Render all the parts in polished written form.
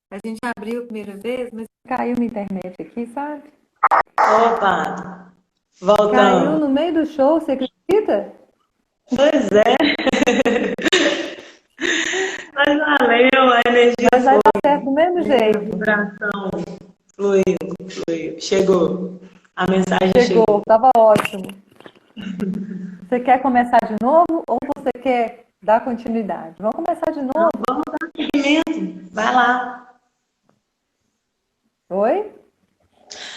A gente abriu a primeira vez, mas caiu minha internet aqui, sabe? Opa, Caiu voltamos. no meio do show, você acredita? Pois é, mas valeu, a energia Mas vai dar certo foi, do mesmo né? A jeito. vibração fluiu. Chegou, a mensagem Chegou, chegou. tava ótimo. Você quer começar de novo ou você quer dar continuidade? Vamos começar de Não, novo? vamos dar seguimento, vai lá. Oi?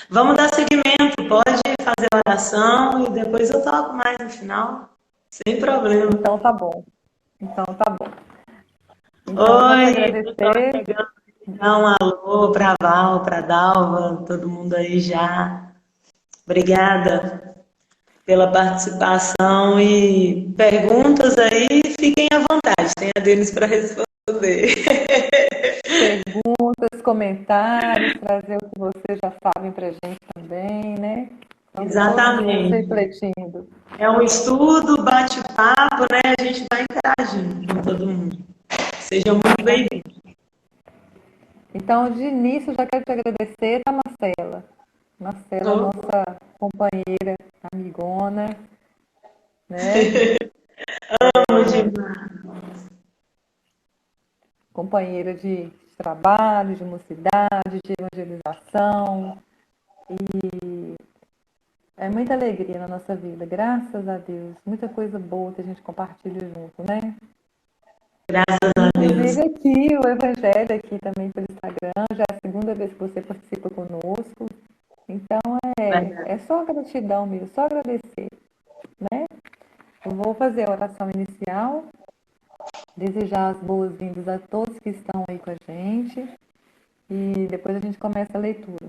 Vamos dar seguimento, pode fazer a oração e depois eu toco mais no final, sem problema. Então tá bom. Então tá bom. Então vamos Oi, pessoal agradecer. chegando, dá um alô para Val, para Dalva, todo mundo aí já. Obrigada pela participação e perguntas aí, fiquem à vontade, tem a deles para responder. Perguntas, comentários, trazer o que vocês já sabem pra gente também, né? Estamos todos juntos Exatamente. refletindo. É um estudo, bate-papo, né? A gente vai interagindo com todo mundo. Sejam muito Exatamente. bem-vindos. Então, de início, já quero te agradecer, tá, Marcela? Marcela, Oh, nossa companheira, amigona, né? amo demais. Companheira de trabalho, de mocidade, de evangelização. E é muita alegria na nossa vida, graças a Deus. Muita coisa boa que a gente compartilha junto, né? Graças a Deus. Inclusive aqui, o Evangelho aqui também pelo Instagram, já é a segunda vez que você participa conosco. Então é só gratidão mesmo, só agradecer, né? Eu vou fazer a oração inicial, desejar as boas-vindas a todos que estão aí com a gente e depois a gente começa a leitura.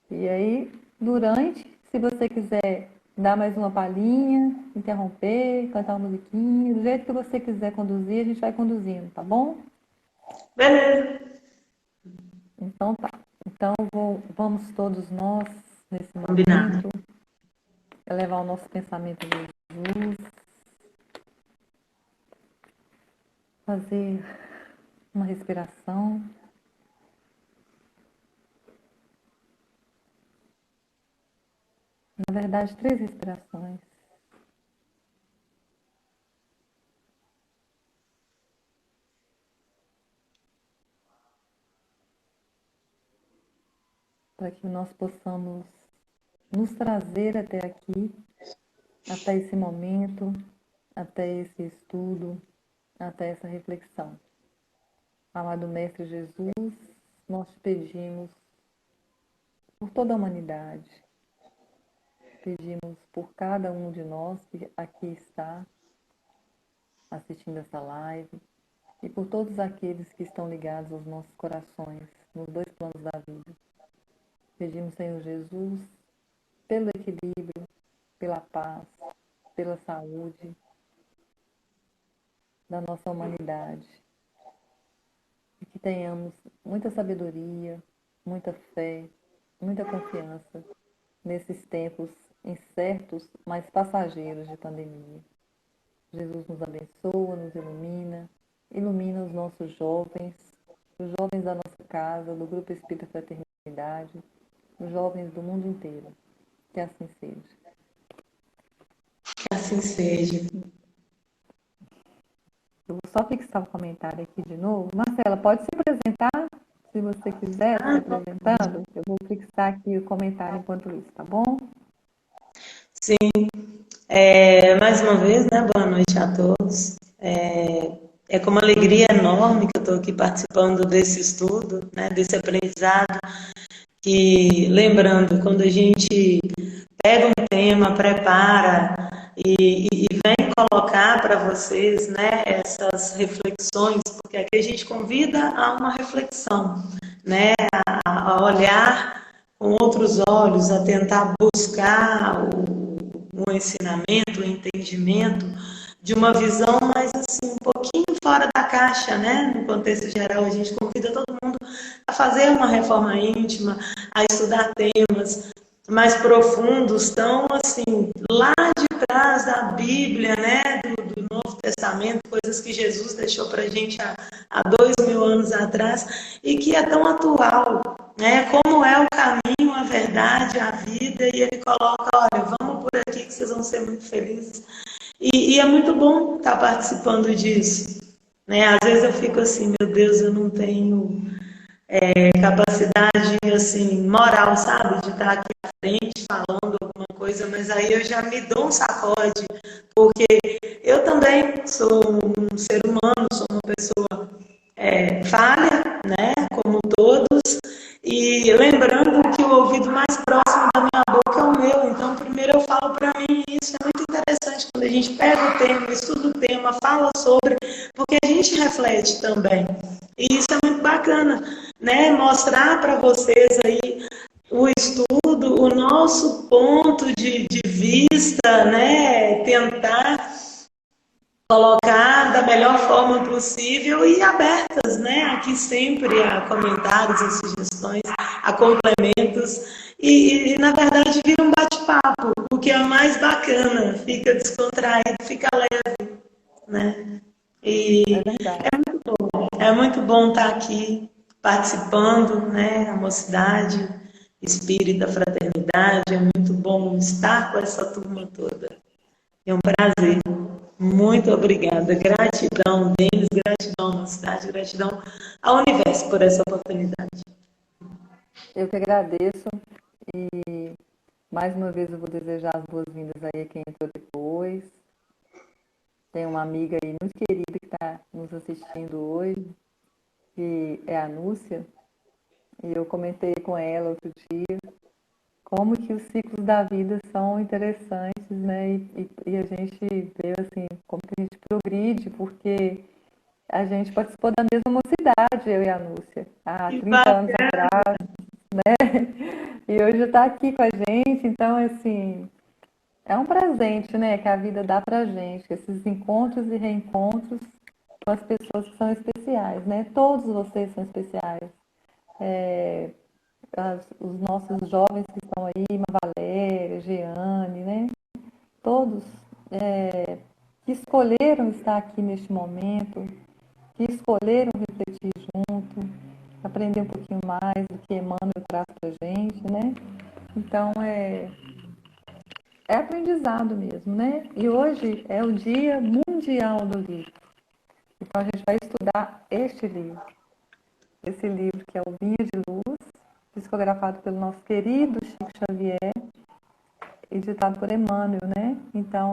E aí, durante, se você quiser dar mais uma palhinha, interromper, cantar uma musiquinha, do jeito que você quiser conduzir, a gente vai conduzindo, tá bom? Beleza. Então tá. Então vamos todos nós, nesse Combinado. momento, elevar o nosso pensamento a Jesus, fazer uma respiração. Na verdade, três respirações. Para que nós possamos nos trazer até aqui, até esse momento, até esse estudo, até essa reflexão. Amado Mestre Jesus, nós te pedimos por toda a humanidade, pedimos por cada um de nós que aqui está assistindo essa live e por todos aqueles que estão ligados aos nossos corações, nos dois planos da vida. Pedimos, Senhor Jesus, pelo equilíbrio, pela paz, pela saúde da nossa humanidade. E que tenhamos muita sabedoria, muita fé, muita confiança nesses tempos incertos, mas passageiros de pandemia. Jesus nos abençoa, nos ilumina, ilumina os jovens da nossa casa, do Grupo Espírita Fraternidade, os jovens do mundo inteiro. Que assim seja. Que assim seja. Eu vou só fixar o comentário aqui de novo. Marcela, pode se apresentar, se você quiser, se apresentando. Eu vou fixar aqui o comentário enquanto isso, tá bom? Sim. Mais uma vez, né? Boa noite a todos. É com uma alegria enorme que eu estou aqui participando desse estudo, né? Desse aprendizado. Que, lembrando, quando a gente pega um tema, prepara e vem colocar para vocês, né, essas reflexões, porque aqui a gente convida a uma reflexão, né, a olhar com outros olhos, a tentar buscar o ensinamento, o entendimento de uma visão mais assim, um pouquinho fora da caixa, né? No contexto geral, a gente convida todo mundo a fazer uma reforma íntima, a estudar temas mais profundos, tão assim, lá de trás da Bíblia, né? Do Novo Testamento, coisas que Jesus deixou para a gente há 2000 anos atrás e que é tão atual, né? Como é o caminho, a verdade, a vida, e ele coloca, olha, vamos por aqui que vocês vão ser muito felizes. E é muito bom estar participando disso, né? Às vezes eu fico assim, meu Deus, eu não tenho capacidade assim moral, sabe, de estar aqui à frente falando alguma coisa, mas aí eu já me dou um sacode, porque eu também sou um ser humano, sou uma pessoa falha, né, como todos, e lembrando que o ouvido mais próximo da minha boca é o meu, então primeiro eu falo para mim, isso é muito interessante quando a gente pega o tema, estuda o tema, fala sobre, porque a gente reflete também, e isso é muito bacana, né, mostrar para vocês aí o estudo, o nosso ponto de vista, né, tentar colocar da melhor forma possível e abertas, né? Aqui sempre a comentários, a sugestões, a complementos e na verdade vira um bate-papo, o que é mais bacana, fica descontraído, fica leve, né? E É verdade. é muito bom estar aqui participando, né? A mocidade, espírita, fraternidade, é muito bom estar com essa turma toda. É um prazer. Muito obrigada. Gratidão, Denis, gratidão, mocidade, gratidão ao universo por essa oportunidade. Eu que agradeço e mais uma vez eu vou desejar as boas-vindas aí a quem entrou depois. Tem uma amiga aí muito querida que está nos assistindo hoje, que é a Núcia, e eu comentei com ela outro dia como que os ciclos da vida são interessantes, né? E a gente vê assim como que a gente progride, porque a gente participou da mesma mocidade, eu e a Núcia, há Que 30 anos bacana. atrás, né? E hoje está aqui com a gente, então assim, é um presente, né, que a vida dá pra gente, esses encontros e reencontros com as pessoas que são especiais, né? Todos vocês são especiais. É, os nossos jovens que estão aí, Valéria, Jeane, né? Todos que escolheram estar aqui neste momento, que escolheram refletir junto, aprender um pouquinho mais do que Emmanuel traz pra gente, né? Então, é aprendizado mesmo, né? E hoje é o Dia Mundial do Livro. Então a gente vai estudar este livro. Esse livro que é o Vinha de Luz, psicografado pelo nosso querido Chico Xavier, editado por Emmanuel, né? Então,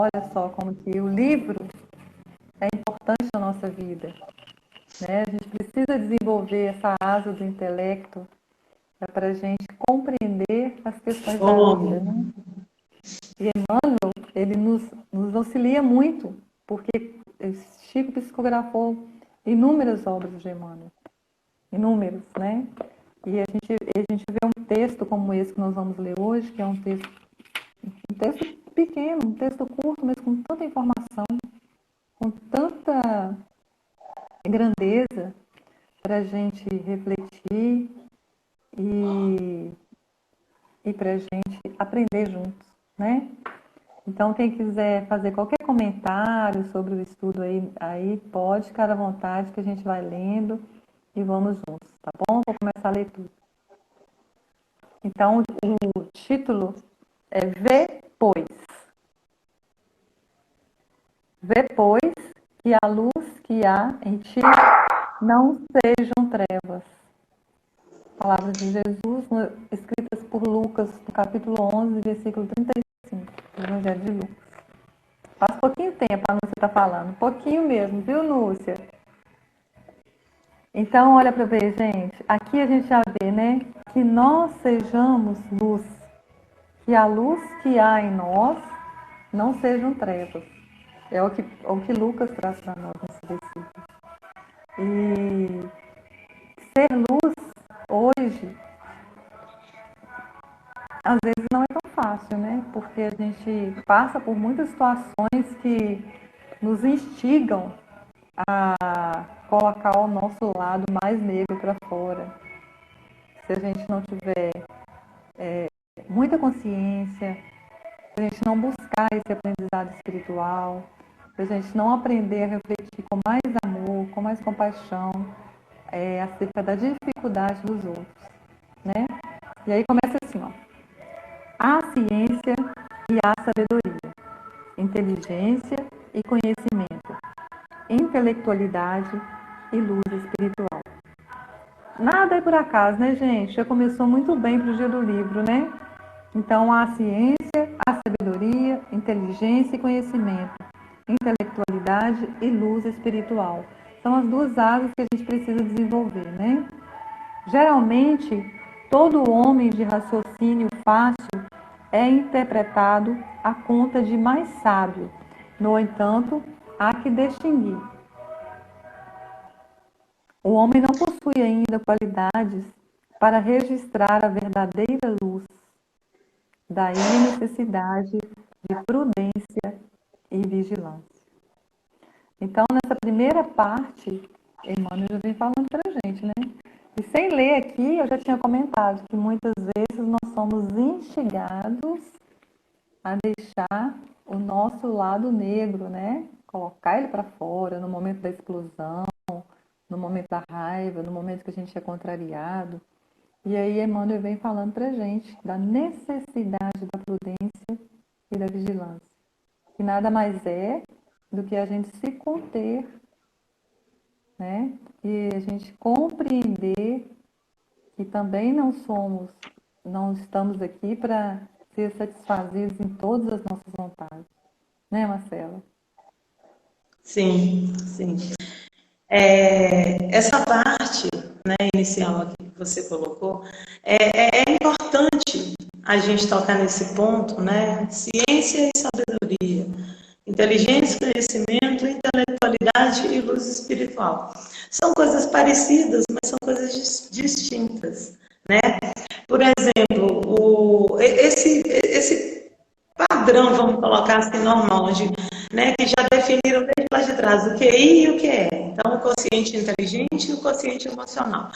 olha só como que o livro é importante na nossa vida, né? A gente precisa desenvolver essa asa do intelecto para a gente compreender as questões da vida, Oh, né? E Emmanuel, ele nos auxilia muito, porque Chico psicografou inúmeras obras de Emmanuel, inúmeras, né? E a gente vê um texto como esse que nós vamos ler hoje, que é um texto pequeno, um texto curto, mas com tanta informação, com tanta grandeza para a gente refletir e para a gente aprender juntos, né? Então, quem quiser fazer qualquer comentário sobre o estudo aí pode ficar à vontade, que a gente vai lendo e vamos juntos, tá bom? Vou começar a leitura. Então, o título é Vê, pois. Vê, pois, que a luz que há em ti não sejam trevas. Palavras de Jesus, escritas por Lucas, no capítulo 11, versículo 35, do Evangelho de Lucas. Faz pouquinho tempo a Núcia está falando, pouquinho mesmo, viu, Núcia? Então, olha para ver, gente, aqui a gente já vê, né, que nós sejamos luz, que a luz que há em nós não sejam trevas. É o que Lucas traz para nós nesse versículo. E ser luz hoje, às vezes não é tão fácil, né? Porque a gente passa por muitas situações que nos instigam a colocar o nosso lado mais negro para fora. Se a gente não tiver muita consciência, se a gente não buscar esse aprendizado espiritual, para a gente não aprender a refletir com mais amor, com mais compaixão, acerca da dificuldade dos outros, né? E aí começa assim, ó. A ciência e a sabedoria, inteligência e conhecimento, intelectualidade e luz espiritual. Nada é por acaso, né, gente? Já começou muito bem para o dia do livro, né? Então, a ciência, a sabedoria, inteligência e conhecimento, intelectualidade e luz espiritual. São as duas asas que a gente precisa desenvolver, né? Geralmente, todo homem de raciocínio fácil é interpretado à conta de mais sábio. No entanto, há que distinguir. O homem não possui ainda qualidades para registrar a verdadeira luz. Daí a necessidade de prudência e vigilância. Então, nessa primeira parte, Emmanuel já vem falando para a gente, né? E sem ler aqui, eu já tinha comentado que muitas vezes nós somos instigados a deixar o nosso lado negro, né? Colocar ele para fora no momento da explosão, no momento da raiva, no momento que a gente é contrariado. E aí Emmanuel vem falando para a gente da necessidade da prudência e da vigilância. Que nada mais é do que a gente se conter, né? E a gente compreender que também não estamos aqui para ser satisfazidos em todas as nossas vontades. Né, Marcela? Sim, sim. Essa parte, né, inicial aqui que você colocou, é importante a gente tocar nesse ponto, né? Ciência e sabedoria, inteligência, conhecimento, intelectualidade e luz espiritual. São coisas parecidas, mas são coisas distintas, né? Por exemplo, esse padrão, vamos colocar assim, normal, né, que já definiram desde lá de trás o QI e o QE. Então, o quociente inteligente e o quociente emocional.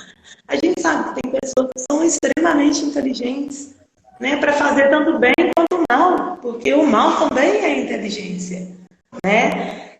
A gente sabe que tem pessoas que são extremamente inteligentes, né, para fazer tanto bem quanto mal, porque o mal também é inteligência, né?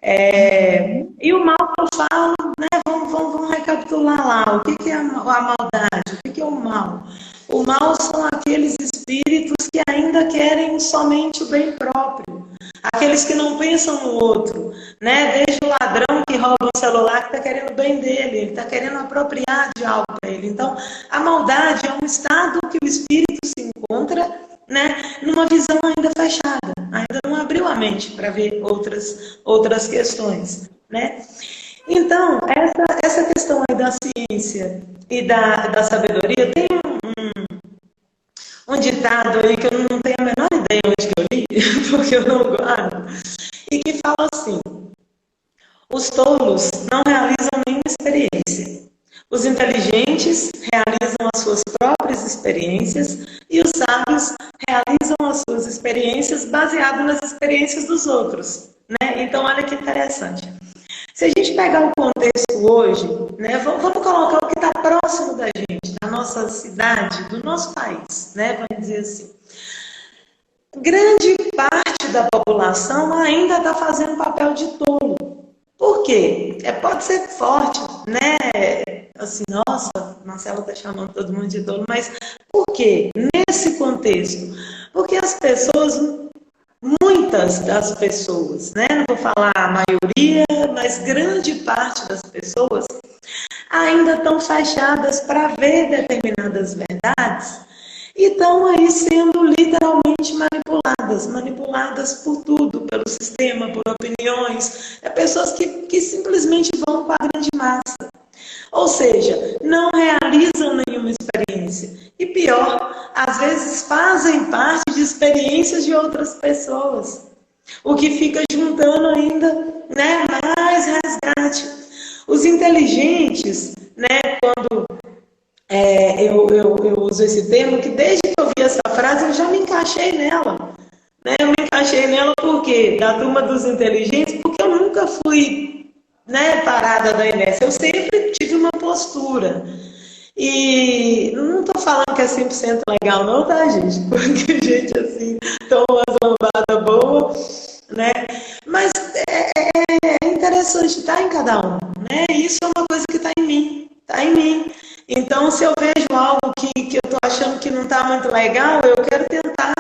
E o mal que eu falo, né, vamos recapitular lá. O que é a maldade? O que é o mal? O mal são aqueles espíritos que ainda querem somente o bem próprio. Aqueles que não pensam no outro, né? Veja o ladrão que rouba um celular que está querendo o bem dele, ele está querendo apropriar de algo para ele. Então, a maldade é um estado que o espírito se encontra, né, numa visão ainda fechada, ainda não abriu a mente para ver outras questões, né? Então, essa questão aí da ciência e da sabedoria, tem um ditado aí que eu não tenho a menor ideia onde que eu li, porque eu não guardo, e que fala assim: os tolos não realizam nenhuma experiência, os inteligentes realizam as suas próprias experiências e os sábios realizam as suas experiências baseadas nas experiências dos outros, né? Então, olha que interessante. Se a gente pegar o contexto hoje, né, vamos colocar o que está próximo da gente, da nossa cidade, do nosso país, né, vamos dizer assim. Grande parte da população ainda está fazendo papel de tolo. Por quê? Pode ser forte, né? Assim, nossa, Marcela está chamando todo mundo de tolo, mas por quê? Nesse contexto, porque as pessoas, muitas das pessoas, né? Não vou falar a maioria, mas grande parte das pessoas ainda estão fechadas para ver determinadas verdades e estão aí sendo literalmente manipuladas por tudo, pelo sistema, por opiniões, pessoas que simplesmente vão com a grande massa. Ou seja, não realizam nenhuma experiência. E pior, às vezes fazem parte de experiências de outras pessoas. O que fica juntando ainda, né, mais resgate. Os inteligentes, né, quando eu uso esse termo, que desde que eu vi essa frase eu já me encaixei nela. Né? Eu me encaixei nela por quê? Da turma dos inteligentes, porque eu nunca fui, né, parada da inércia. Eu sempre tive uma postura. E não estou falando que é 100% legal não, tá, gente? Porque gente assim toma umas lambadas boas, né? Mas é imperfeições, está em cada um, né? Isso é uma coisa que está em mim, está em mim. Então, se eu vejo algo que eu estou achando que não está muito legal, eu quero tentar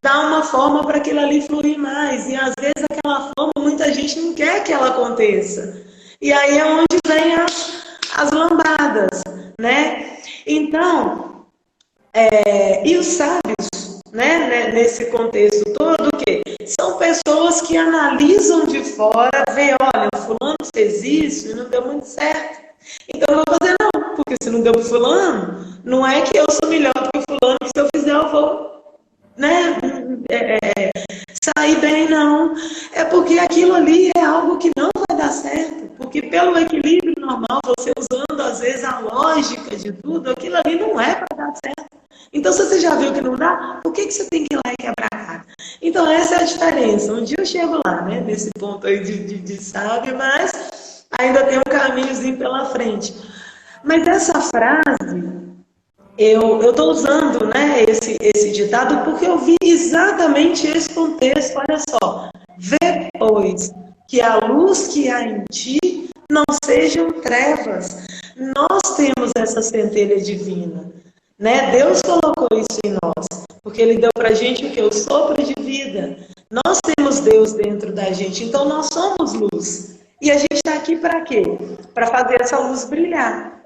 dar uma forma para aquilo ali fluir mais. E às vezes aquela forma, muita gente não quer que ela aconteça. E aí é onde vem as lambadas, né? Então, e os sábios, né, nesse contexto todo, o quê? São pessoas que analisam de fora, vê, olha, fulano fez isso e não deu muito certo. Então eu vou fazer não, porque se não deu para fulano, não é que eu sou melhor do que fulano, que se eu fizer eu vou, né, sair bem, não. É porque aquilo ali é algo que não vai dar certo. Porque pelo equilíbrio normal, você usando às vezes a lógica de tudo, aquilo ali não é para dar certo. Então, se você já viu que não dá, por que você tem que ir lá e quebrar a cara? Então, essa é a diferença. Um dia eu chego lá, né, nesse ponto aí de sábio, mas ainda tem um caminhozinho pela frente. Mas essa frase, eu estou usando, né, esse ditado porque eu vi exatamente esse contexto. Olha só. Vê, pois, que a luz que há em ti não sejam trevas. Nós temos essa centelha divina, né? Deus colocou isso em nós, porque Ele deu para a gente o que? O sopro de vida. Nós temos Deus dentro da gente, então nós somos luz. E a gente está aqui para quê? Para fazer essa luz brilhar.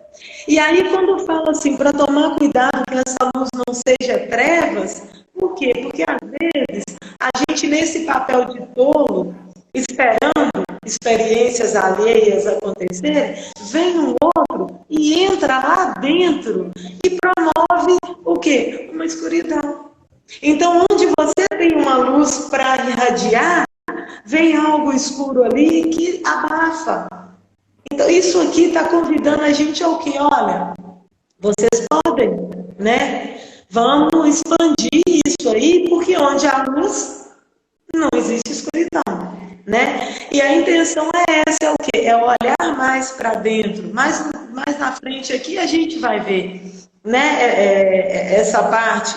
E aí, quando fala assim, para tomar cuidado que essa luz não seja trevas, por quê? Porque às vezes a gente, nesse papel de tolo, esperando experiências alheias acontecerem, vem um outro e entra lá dentro e promove o quê? Uma escuridão. Então, onde você tem uma luz para irradiar, vem algo escuro ali que abafa. Então, isso aqui está convidando a gente ao que? Olha, vocês podem, né? Vamos expandir isso aí, porque onde há luz, não existe escuridão, né? E a intenção é essa, é o quê? É olhar mais para dentro. Mais na frente aqui a gente vai ver, né? Essa parte.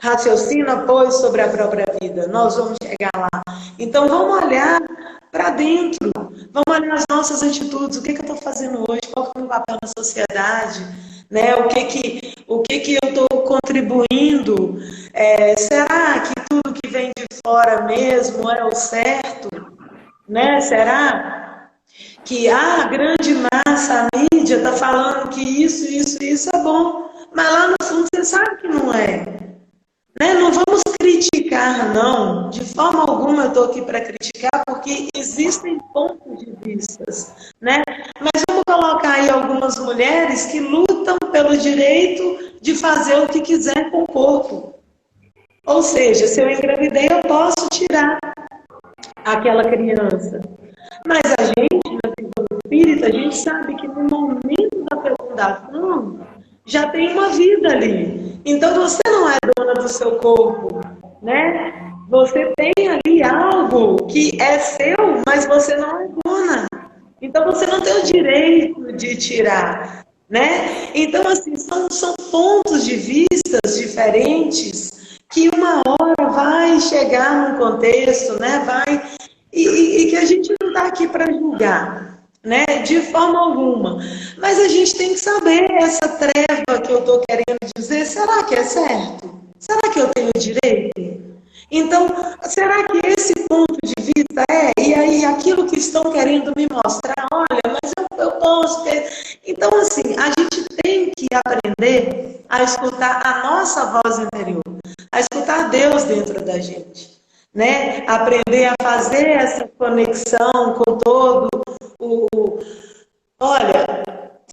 Raciocina, pois, sobre a própria vida. Nós vamos chegar lá. Então, vamos olhar para dentro. Vamos olhar as nossas atitudes. O que eu estou fazendo hoje? Qual é o meu papel na sociedade? Né? O que eu estou contribuindo? Será que tudo que vem de fora mesmo é o certo? Né? Será que a grande massa, a mídia, está falando que isso é bom? Mas lá no fundo você sabe que não é. Né? Não vamos criticar, não. De forma alguma eu estou aqui para criticar, porque existem pontos de vistas, né? Mas vamos colocar aí algumas mulheres que lutam pelo direito de fazer o que quiser com o corpo. Ou seja, se eu engravidei, eu posso tirar aquela criança. Mas a gente, na figura espírita, a gente sabe que no momento da fecundação já tem uma vida ali. Então você não é dona do seu corpo, né? Você tem ali algo que é seu, mas você não é dona. Então você não tem o direito de tirar, né? Então assim, são pontos de vistas diferentes que uma hora vai chegar num contexto, né? E que a gente não está aqui para julgar, né? De forma alguma. Mas a gente tem que saber essa treva que eu estou querendo dizer, será que é certo? Será que eu tenho direito? Então, será que esse ponto de vista e aí aquilo que estão querendo me mostrar, olha, mas eu posso ter. Então, assim, a gente tem que aprender a escutar a nossa voz interior, a escutar Deus dentro da gente, né? Aprender a fazer essa conexão com todo Olha,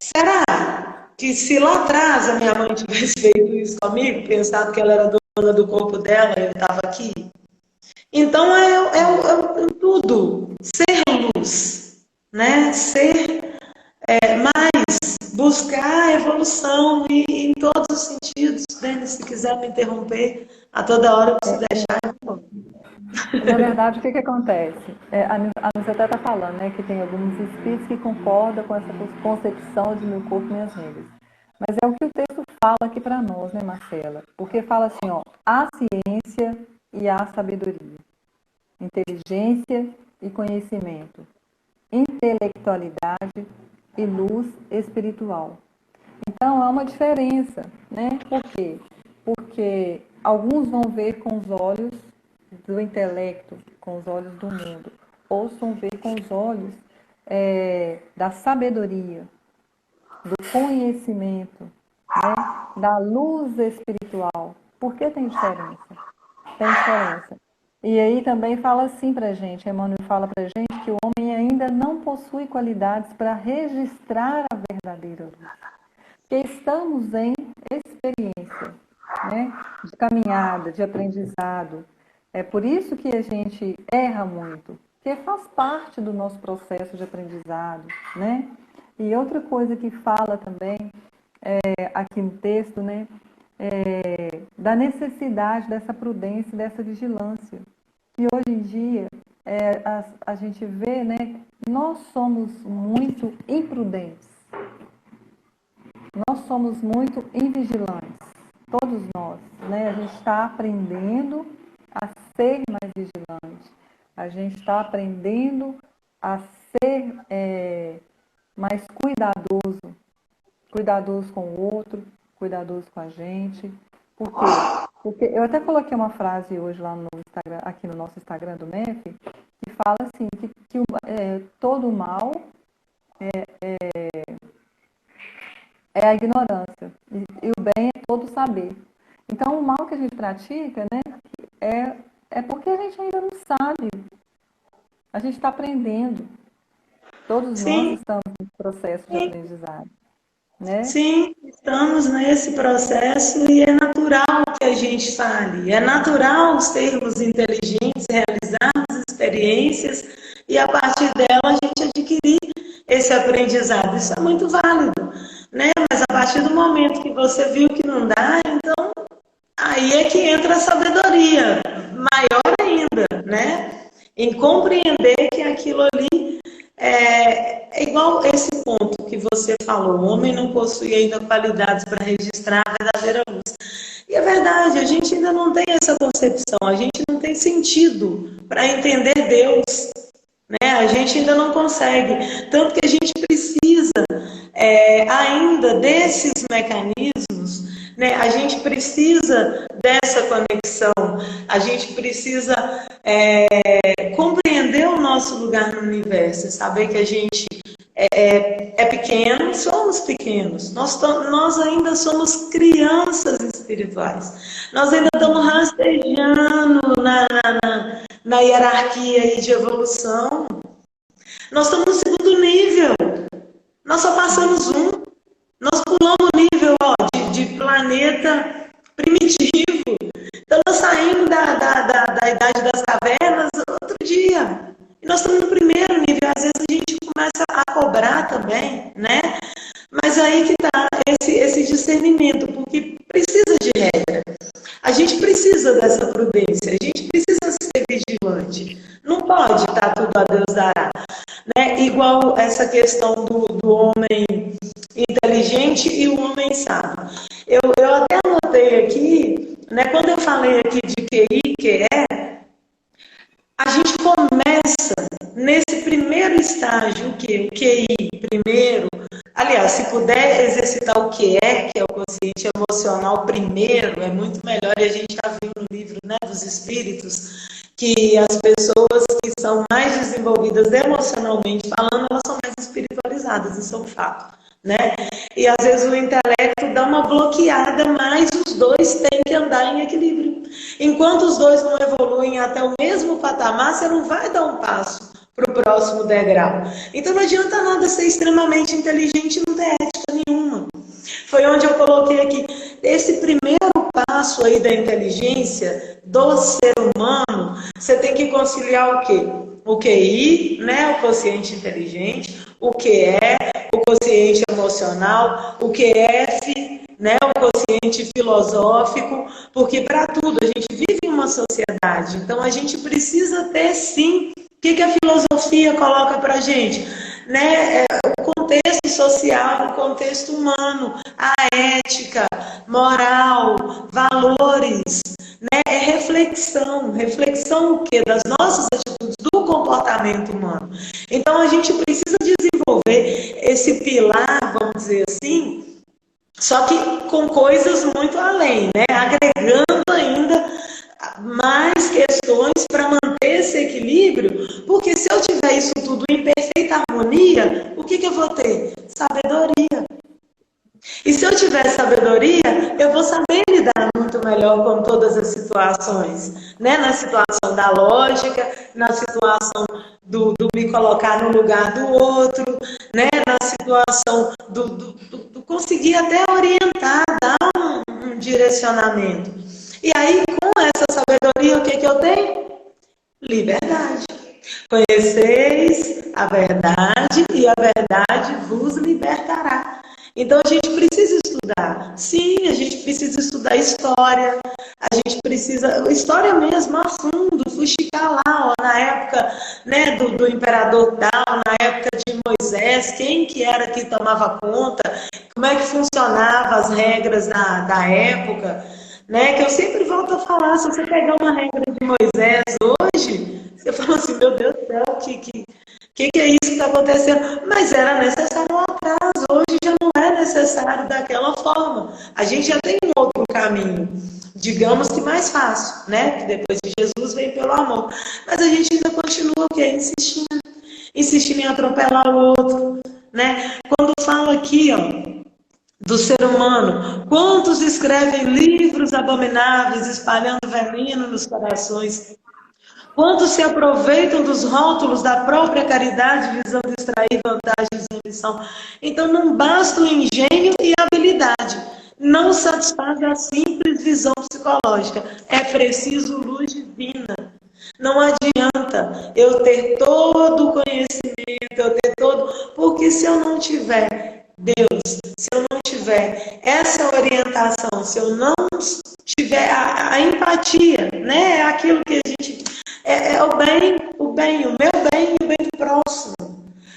será que se lá atrás a minha mãe tivesse feito isso comigo, pensado que ela era dona do corpo dela e eu estava aqui? Então é tudo, ser luz, né? Ser mais, buscar a evolução e em todos os sentidos. Denis, se quiser me interromper a toda hora, se deixar, eu vou. Na verdade, o que acontece? A Nilce até está falando, né, que tem alguns espíritos que concordam com essa concepção de meu corpo, minhas regras. Mas é o que o texto fala aqui para nós, né, Marcela? Porque fala assim, ó, há ciência e há sabedoria, inteligência e conhecimento. intelectualidade e luz espiritual. Então, há uma diferença, né? Por quê? Porque alguns vão ver com os olhos do intelecto, com os olhos do mundo, outros vão ver com os olhos da sabedoria, do conhecimento, né? Da luz espiritual. Por que tem diferença? Tem diferença. E aí também fala assim pra gente, Emmanuel fala pra gente que o homem ainda não possui qualidades para registrar a verdadeira luz. Porque estamos em experiência, né? De caminhada, de aprendizado. É por isso que a gente erra muito, porque faz parte do nosso processo de aprendizado, né? E outra coisa que fala também aqui no texto, né? Da necessidade dessa prudência, dessa vigilância. E hoje em dia, a gente vê, né? Nós somos muito imprudentes. Nós somos muito invigilantes, todos nós, né? A gente está aprendendo a ser mais vigilante, a gente está aprendendo a ser mais cuidadoso com o outro, cuidadoso com a gente. Por quê? Porque eu até coloquei uma frase hoje lá no Instagram, aqui no nosso Instagram do MEF, que fala assim, que todo mal é a ignorância, e o bem é todo saber. Então, o mal que a gente pratica, né, é porque a gente ainda não sabe. A gente está aprendendo. Todos nós Sim, estamos no processo de sim, aprendizado, né? sim, estamos nesse processo e é natural que a gente fale. É natural sermos inteligentes, realizarmos experiências e a partir dela a gente adquirir esse aprendizado. Isso é muito válido, né? Mas a partir do momento que você viu que não dá, então aí é que entra a sabedoria, maior ainda, né? Em compreender que aquilo ali é igual esse ponto que você falou, o homem não possui ainda qualidades para registrar a verdadeira luz. E é verdade, a gente ainda não tem essa concepção, a gente não tem sentido para entender Deus, né? A gente ainda não consegue, tanto que a gente precisa ainda desses mecanismos, né? A gente precisa dessa conexão, a gente precisa compreender o nosso lugar no universo, saber que a gente é pequeno, somos pequenos, nós ainda somos crianças espirituais, nós ainda estamos rastejando na hierarquia aí de evolução, nós estamos no segundo nível, nós só passamos um, nós pulamos o nível de planeta primitivo, estamos saindo da idade das cavernas outro dia. E nós estamos no primeiro nível, às vezes a gente começa a cobrar também, né? Mas aí que está esse discernimento, porque precisa de regra. A gente precisa dessa prudência, a gente precisa ser vigilante. Não pode estar tudo a Deus dará. Né? Igual essa questão do homem inteligente e o homem sábio. Eu até anotei aqui, né, quando eu falei aqui de QI, QE, a gente começa nesse primeiro estágio, o QI primeiro. Aliás, se puder exercitar o que é o consciente emocional primeiro, é muito melhor. E a gente já viu no livro, né, dos Espíritos, que as pessoas que são mais desenvolvidas emocionalmente falando, elas são mais espiritualizadas, isso é um fato, né? E às vezes o intelecto dá uma bloqueada, mas os dois têm que andar em equilíbrio. Enquanto os dois não evoluem até o mesmo patamar, você não vai dar um passo para o próximo degrau. Então não adianta nada ser extremamente inteligente e não ter ética nenhuma. Foi onde eu coloquei aqui, esse primeiro passo aí da inteligência do ser humano, você tem que conciliar o quê? O QI, né, o quociente inteligente, o QE, o quociente emocional, o QF, né, o quociente filosófico, porque para tudo a gente vive em uma sociedade, então a gente precisa ter sim. O que a filosofia coloca para a gente? Né? O contexto social, o contexto humano, a ética, moral, valores, né? É reflexão. Reflexão o quê? Das nossas atitudes, do comportamento humano. Então a gente precisa desenvolver esse pilar, vamos dizer assim, só que com coisas muito além, né? Agregando ainda mais questões para manter esse equilíbrio, porque se eu tiver isso tudo em perfeita harmonia, o que eu vou ter? Sabedoria. E se eu tiver sabedoria, eu vou saber lidar muito melhor com todas as situações, né? Na situação da lógica, na situação do me colocar no lugar do outro, né? Na situação do conseguir até orientar, dar um direcionamento. E aí, com essa sabedoria, o que eu tenho? Liberdade. Conheceis a verdade e a verdade vos libertará. Então a gente precisa estudar. Sim, a gente precisa estudar história. A gente precisa história mesmo a fundo, fuxicar lá, ó, na época, né, do imperador tal, na época de Moisés, quem que era que tomava conta, como é que funcionava as regras da época, né? Que eu sempre volto a falar, se você pegar uma regra de Moisés hoje, você fala assim, meu Deus do céu, que é isso que está acontecendo? Mas era necessário lá atrás, hoje já não é necessário daquela forma. A gente já tem um outro caminho, digamos que mais fácil, né? Que depois de Jesus vem pelo amor. Mas a gente ainda continua o quê? Insistindo em atropelar o outro, né? Quando falo aqui, ó, do ser humano. Quantos escrevem livros abomináveis, espalhando veneno nos corações? Quantos se aproveitam dos rótulos da própria caridade, visando extrair vantagens e ambição? Então, não basta o engenho e a habilidade. Não satisfaz a simples visão psicológica. É preciso luz divina. Não adianta eu ter todo o conhecimento, eu ter todo. Porque se eu não tiver Deus, se eu não tiver essa orientação, se eu não tiver a empatia, né? É aquilo que a gente. É o meu bem e o bem do próximo.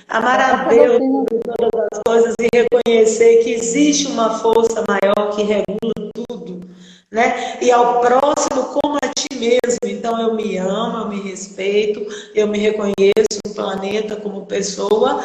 Amar a Essa Deus doutrina, sobre todas as coisas e reconhecer que existe uma força maior que regula tudo, né? E ao próximo como a ti mesmo. Então eu me amo, eu me respeito, eu me reconheço no planeta como pessoa,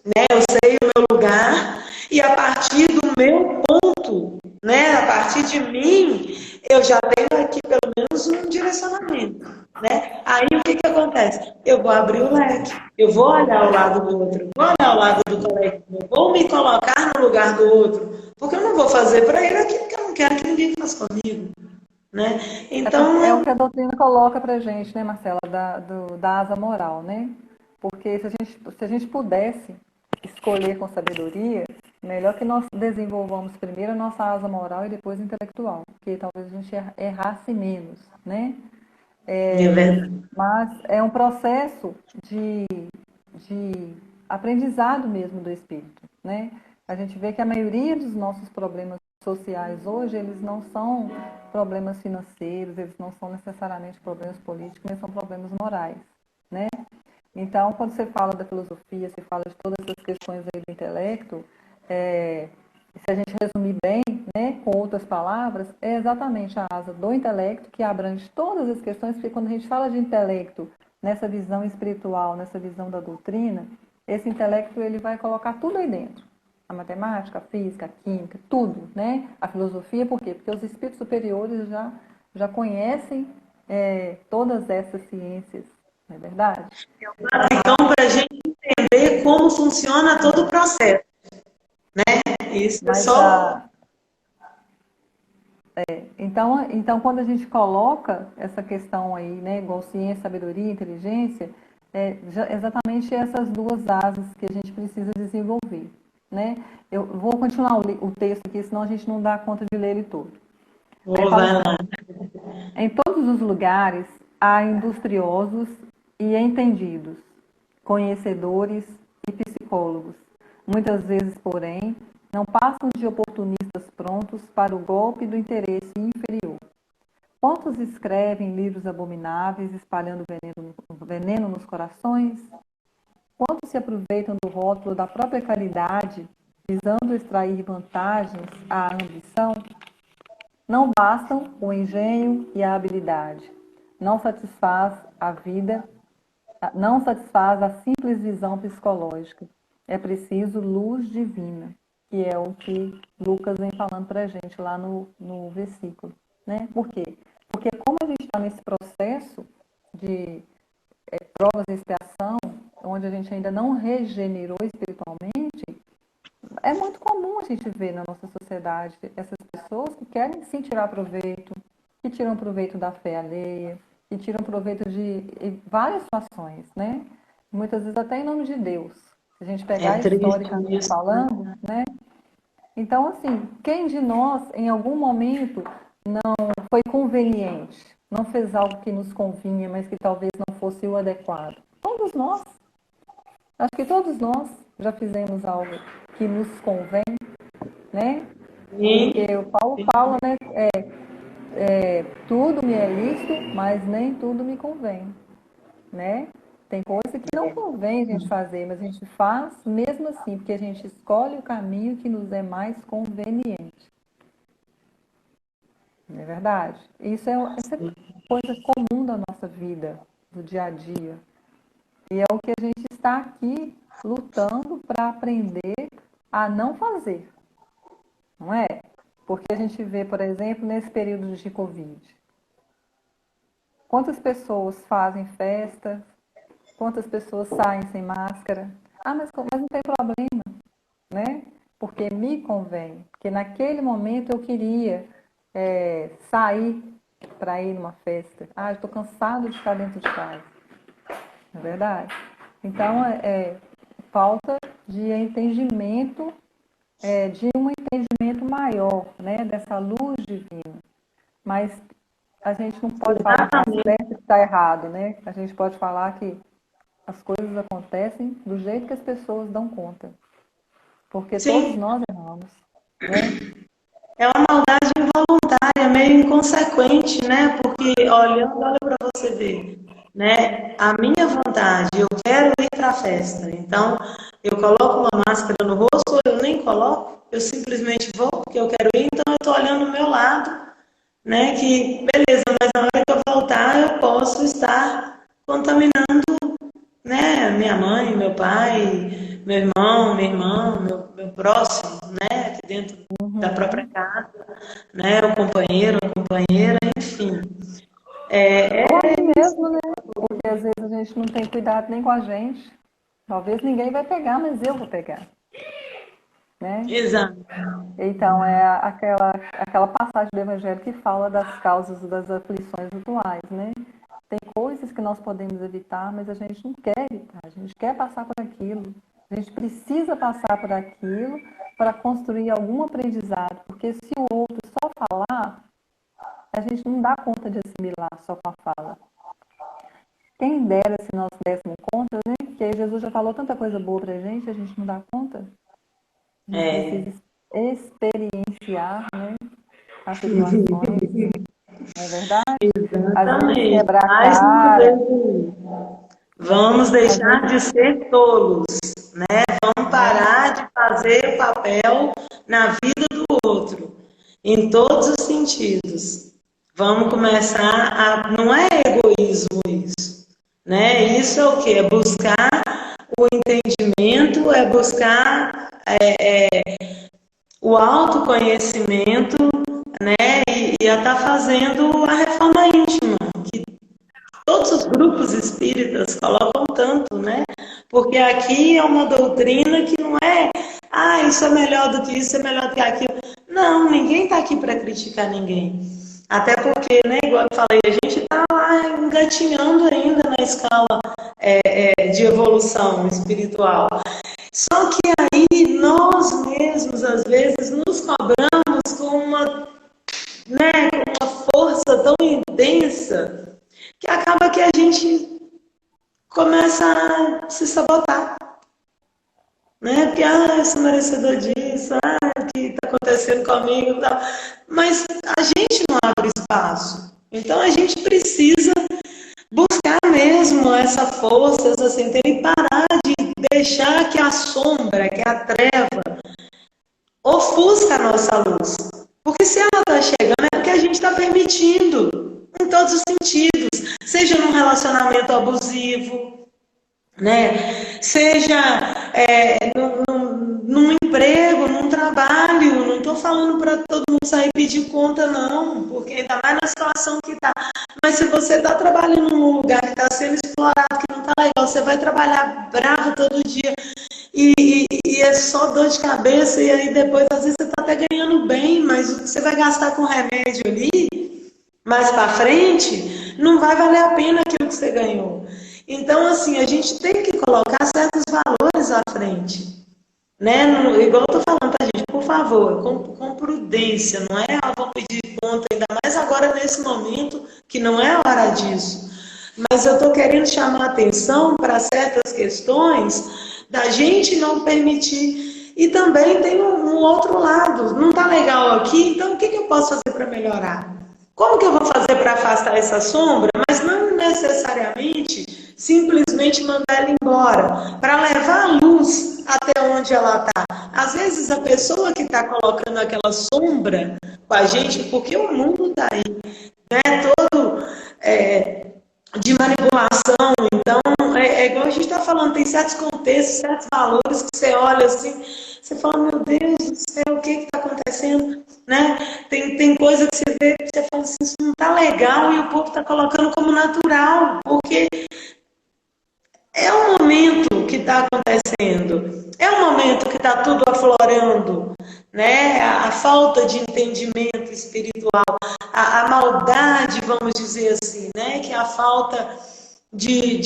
né? Eu sei o meu lugar e a partir do meu ponto, né? A partir de mim, eu já tenho aqui pelo menos um direcionamento, né? Aí o que acontece? Eu vou abrir o leque, eu vou olhar o lado do outro, vou olhar o lado do colega, eu vou me colocar no lugar do outro, porque eu não vou fazer para ele aquilo que eu não quero que ninguém faça comigo, né? é o Então, que a doutrina coloca para gente, né, Marcela, da asa moral, né? Porque se a gente pudesse escolher com sabedoria, melhor que nós desenvolvamos primeiro a nossa asa moral e depois a intelectual, porque talvez a gente errasse menos, né? é verdade. Mas é um processo de aprendizado mesmo do espírito, né? A gente vê que a maioria dos nossos problemas sociais hoje, eles não são problemas financeiros, eles não são necessariamente problemas políticos, mas são problemas morais, né? Então, quando você fala da filosofia, você fala de todas essas questões aí do intelecto, se a gente resumir bem, né, com outras palavras, é exatamente a asa do intelecto que abrange todas as questões, porque quando a gente fala de intelecto nessa visão espiritual, nessa visão da doutrina, esse intelecto ele vai colocar tudo aí dentro. A matemática, a física, a química, tudo, né? A filosofia, por quê? Porque os espíritos superiores já conhecem todas essas ciências, não é verdade? Então, para a gente entender como funciona todo o processo, isso é Mas só. então, quando a gente coloca essa questão aí, né, igual ciência, sabedoria, inteligência, exatamente essas duas asas que a gente precisa desenvolver, né? Eu vou continuar o texto aqui, senão a gente não dá conta de ler ele todo. Aí fala Vai assim, lá. em todos os lugares há industriosos e entendidos, conhecedores e psicólogos. Muitas vezes, porém, não passam de oportunistas prontos para o golpe do interesse inferior. Quantos escrevem livros abomináveis, espalhando veneno nos corações? Quantos se aproveitam do rótulo da própria caridade, visando extrair vantagens à ambição? Não bastam o engenho e a habilidade. Não satisfaz a vida não satisfaz a simples visão psicológica. É preciso luz divina, que é o que Lucas vem falando para a gente lá no versículo. Né? Por quê? Porque como a gente está nesse processo de provas e expiação, onde a gente ainda não regenerou espiritualmente, é muito comum a gente ver na nossa sociedade essas pessoas que querem sim tirar proveito, que tiram proveito da fé alheia, que tiram proveito de várias situações, né? Muitas vezes até em nome de Deus. Se a gente pegar historicamente isso. falando, né? Então, assim, quem de nós, em algum momento, não foi conveniente, não fez algo que nos convinha, mas que talvez não fosse o adequado? Todos nós. Acho que todos nós já fizemos algo que nos convém, né? Porque o Paulo fala, né? Tudo me é lícito, mas nem tudo me convém, né? Tem coisa que não convém a gente fazer, mas a gente faz mesmo assim, porque a gente escolhe o caminho que nos é mais conveniente. Não é verdade? Essa é coisa comum da nossa vida, do dia a dia. E é o que a gente está aqui lutando para aprender a não fazer. Não é? Porque a gente vê, por exemplo, nesse período de Covid, quantas pessoas fazem festa, quantas pessoas saem sem máscara. Mas não tem problema, né? Porque me convém. Porque naquele momento eu queria sair para ir numa festa. Eu estou cansado de ficar dentro de casa. Não é verdade? Então, falta de entendimento, de um entendimento maior, né? Dessa luz divina. Mas a gente não pode falar que está certo e que está errado, né? A gente pode falar que as coisas acontecem do jeito que as pessoas dão conta. Porque todos nós erramos, né? É uma maldade involuntária, meio inconsequente, né? Porque olha para você ver, né? A minha vontade, eu quero ir para a festa, então eu coloco uma máscara no rosto, ou eu nem coloco, eu simplesmente vou porque eu quero ir, então eu estou olhando o meu lado, né? Que beleza, mas na hora que eu voltar eu posso estar contaminando, né? Minha mãe, meu pai, meu irmão, minha irmã, meu próximo, né? Aqui dentro da própria casa, né? O companheiro, a companheira, enfim. Ou aqui mesmo, né? Porque às vezes a gente não tem cuidado nem com a gente. Talvez ninguém vai pegar, mas eu vou pegar. Né? Exato. Então, é aquela passagem do Evangelho que fala das causas das aflições atuais, né? Tem coisas que nós podemos evitar, mas a gente não quer evitar, a gente quer passar por aquilo. A gente precisa passar por aquilo para construir algum aprendizado, porque se o outro só falar, a gente não dá conta de assimilar só com a fala. Quem dera se nós dessemos conta, né? Porque Jesus já falou tanta coisa boa pra gente, a gente não dá conta. A gente precisa experienciar, né, as situações. Não é verdade? Exatamente. Quebrar a cara. Vamos deixar de ser tolos, né? Vamos parar de fazer papel na vida do outro, em todos os sentidos. Vamos começar a... Não é egoísmo isso, né? Isso é o quê? É buscar o entendimento, é buscar o autoconhecimento, né? E a estar fazendo a reforma íntima, que todos os grupos espíritas colocam tanto, né? Porque aqui é uma doutrina que não é, isso é melhor do que isso, é melhor do que aquilo. Não, ninguém está aqui para criticar ninguém. Até porque, né, igual eu falei, a gente está lá engatinhando ainda na escala de evolução espiritual. Só que aí nós mesmos, às vezes, nos cobramos com uma força tão intensa que acaba que a gente começa a se sabotar. Né? Porque, eu sou merecedor disso, o que está acontecendo comigo e tal. Mas a gente não abre espaço. Então a gente precisa buscar mesmo essa força, essa centelha e parar de deixar que a sombra, que a treva ofusca a nossa luz. Porque se ela está chegando é porque a gente está permitindo, em todos os sentidos. Seja num relacionamento abusivo, né? Seja num emprego, num trabalho, não estou falando para todo mundo sair pedir conta, não, porque ainda mais na situação que está. Mas se você está trabalhando num lugar que está sendo explorado, que não está legal, você vai trabalhar bravo todo dia e é só dor de cabeça, e aí depois, às vezes, você está até ganhando bem, mas o que você vai gastar com remédio ali, mais para frente, não vai valer a pena aquilo que você ganhou. Então, assim, a gente tem que colocar certos valores à frente, né? Igual eu tô falando pra gente, por favor, com prudência, não é? Vou pedir conta, ainda mais agora nesse momento, que não é hora disso. Mas eu tô querendo chamar atenção para certas questões da gente não permitir. E também tem um outro lado, não tá legal aqui, então o que eu posso fazer para melhorar? Como que eu vou fazer para afastar essa sombra? Mas não necessariamente simplesmente mandar ela embora, para levar a luz até onde ela está. Às vezes a pessoa que está colocando aquela sombra com a gente, porque o mundo está aí, né, todo de manipulação. Então, igual a gente está falando, tem certos contextos, certos valores que você olha assim, você fala, meu Deus do céu, o que está acontecendo? Né? Tem coisa que você vê, você fala assim, isso não está legal, e o povo está colocando como natural, porque é o momento que está acontecendo, é o momento que está tudo aflorando, né? A falta de entendimento espiritual, a maldade, vamos dizer assim, né? Que é a falta de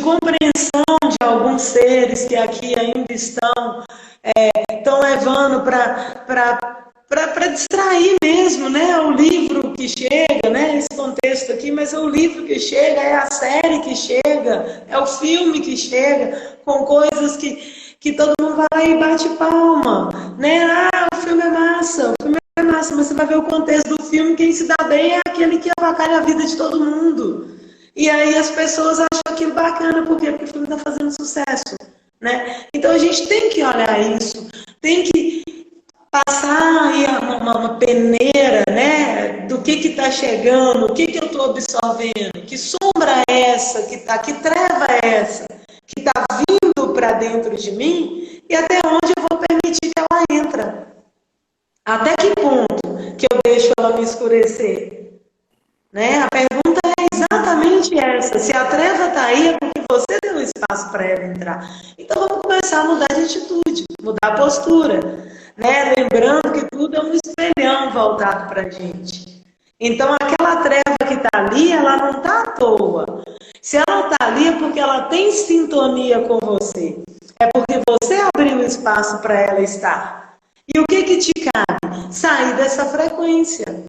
compreensão de alguns seres que aqui ainda estão levando para distrair mesmo, né? O livro que chega, né? Esse contexto aqui, mas é o livro que chega, é a série que chega, é o filme que chega, com coisas que todo mundo vai lá e bate palma, né? Ah, o filme é massa, mas você vai ver o contexto do filme, quem se dá bem é aquele que avacalha a vida de todo mundo. E aí as pessoas acham aquilo bacana, por quê? Porque o filme está fazendo sucesso, né? Então a gente tem que olhar isso, tem que passar aí uma peneira, né, do que está chegando, o que eu estou absorvendo, que sombra é essa que treva é essa que está vindo para dentro de mim, e até onde eu vou permitir que ela entra, até que ponto que eu deixo ela me escurecer, né? A pergunta é exatamente essa, se a treva está aí é porque você deu espaço para ela entrar. Então vamos começar a mudar de atitude, mudar a postura, né? Lembrando que tudo é um espelhão voltado para a gente. Então aquela treva que está ali, ela não está à toa. Se ela está ali é porque ela tem sintonia com você. É porque você abriu espaço para ela estar. E o que te cabe? Sair dessa frequência,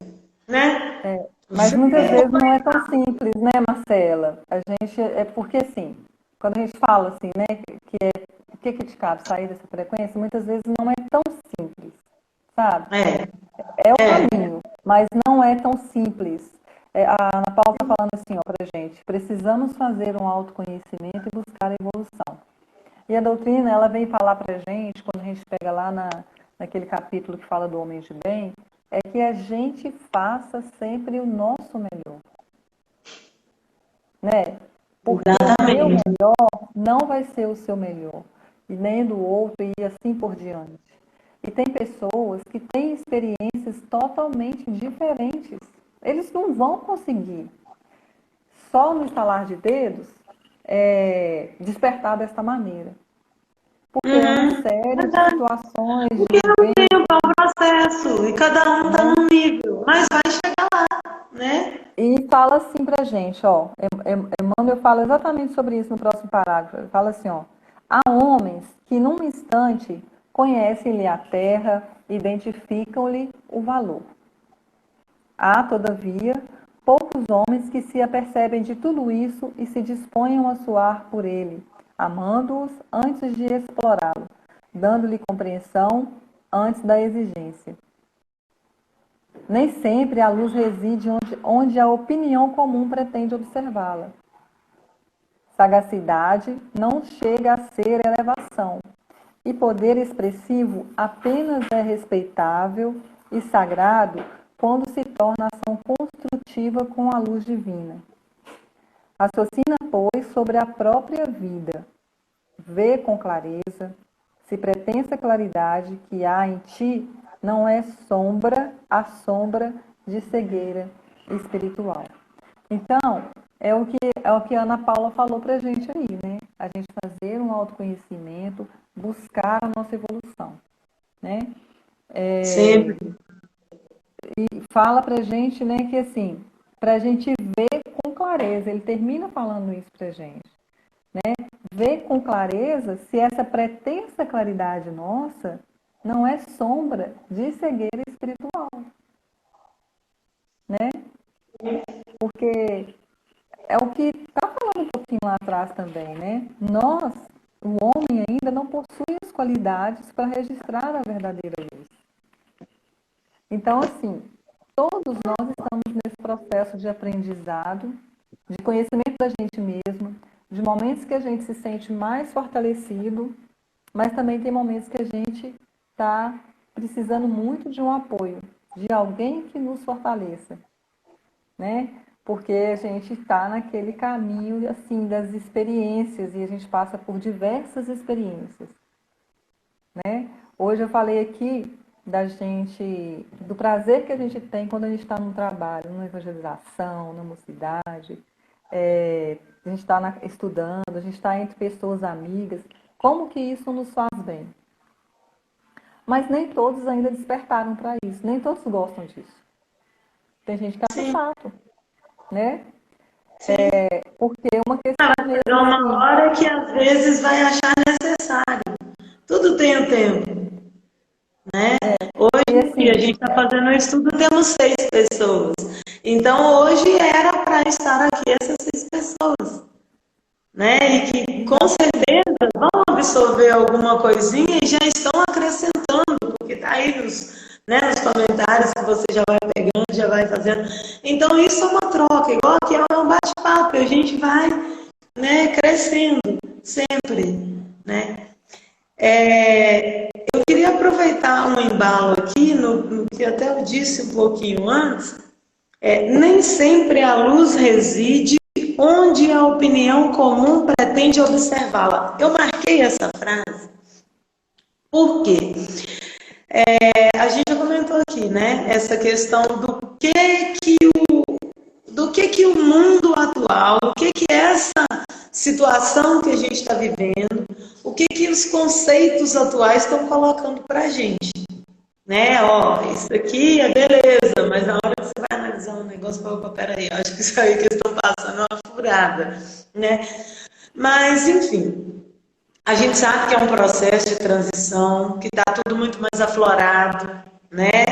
né? Mas muitas vezes não é tão simples, né, Marcela? A gente, é porque assim, quando a gente fala assim, né, o que te cabe sair dessa frequência, muitas vezes não é tão simples, sabe? É o caminho, mas não é tão simples. A Ana Paula está falando assim, ó, pra gente, precisamos fazer um autoconhecimento e buscar a evolução. E a doutrina, ela vem falar pra gente, quando a gente pega lá naquele capítulo que fala do homem de bem, é que a gente faça sempre o nosso melhor, né? Porque o meu melhor não vai ser o seu melhor, e nem do outro, e assim por diante. E tem pessoas que têm experiências totalmente diferentes. Eles não vão conseguir, só no estalar de dedos, despertar desta maneira. Porque é uma série de situações, de vivências. É um processo, e cada um está num nível, mas vai chegar lá, né? E fala assim pra gente, ó, Emmanuel fala exatamente sobre isso no próximo parágrafo. Ele fala assim, ó, há homens que num instante conhecem-lhe a terra, identificam-lhe o valor. Há, todavia, poucos homens que se apercebem de tudo isso e se disponham a suar por ele, amando-os antes de explorá-lo, dando-lhe compreensão antes da exigência. Nem sempre a luz reside onde a opinião comum pretende observá-la. Sagacidade não chega a ser elevação, e poder expressivo apenas é respeitável e sagrado quando se torna ação construtiva com a luz divina. Raciocina, pois, sobre a própria vida. Vê com clareza se pretensa claridade que há em ti não é a sombra de cegueira espiritual. Então, é o que a Ana Paula falou para a gente aí, né? A gente fazer um autoconhecimento, buscar a nossa evolução, né? Sempre. E fala para a gente, né, que assim, para a gente ver com clareza, ele termina falando isso para a gente, né? Ver com clareza se essa pretensa claridade nossa não é sombra de cegueira espiritual, né? Porque é o que está falando um pouquinho lá atrás também, né? Nós, o homem ainda não possui as qualidades para registrar a verdadeira luz. Então, assim, todos nós estamos nesse processo de aprendizado, de conhecimento da gente mesmo, de momentos que a gente se sente mais fortalecido, mas também tem momentos que a gente está precisando muito de um apoio, de alguém que nos fortaleça, né? Porque a gente está naquele caminho, assim, das experiências, e a gente passa por diversas experiências, né? Hoje eu falei aqui do prazer que a gente tem quando a gente está no trabalho, na evangelização, na mocidade, a gente está estudando, a gente está entre pessoas amigas, como que isso nos faz bem? Mas nem todos ainda despertaram para isso, nem todos gostam disso. Tem gente que acha Sim. chato, né? Sim. Porque é uma questão Vai mesmo chegar uma assim. hora que às vezes vai achar necessário. Tudo tem um tempo, né? E Hoje a assim, gente está fazendo um estudo, temos 6 pessoas. Então hoje era para estar aqui essas 6 pessoas, né? E que com certeza vão absorver alguma coisinha e já estão acrescentando, porque está aí nos comentários que você já vai pegando, já vai fazendo. Então isso é uma troca, igual aqui é um bate-papo, a gente vai, né, crescendo sempre, né? Eu queria aproveitar um embalo aqui, no que até eu disse um pouquinho antes, nem sempre a luz reside onde a opinião comum pretende observá-la. Eu marquei essa frase porque a gente já comentou aqui, né? Essa questão do que o mundo atual, o que essa situação que a gente está vivendo, o que os conceitos atuais estão colocando para a gente, né? Ó, isso aqui é beleza, mas na hora que você vai analisar um negócio, opa, peraí, eu acho que isso aí que eles estão passando é uma furada, né? Mas, enfim, a gente sabe que é um processo de transição, que está tudo muito mais aflorado, né?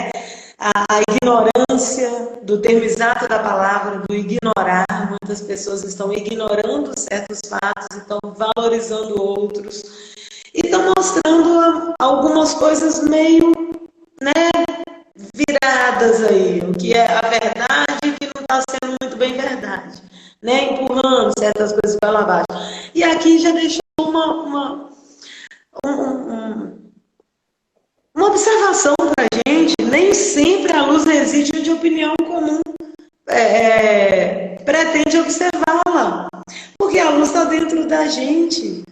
A ignorância do termo exato da palavra, do ignorar, muitas pessoas estão ignorando certos fatos, estão valorizando outros, e estão mostrando algumas coisas meio, né, viradas aí, o que é a verdade e o que não está sendo muito bem verdade, né, empurrando certas coisas para lá abaixo. E aqui já deixou uma observação para a gente, nem sempre a luz reside onde a opinião comum pretende observá-la, porque a luz está dentro da gente,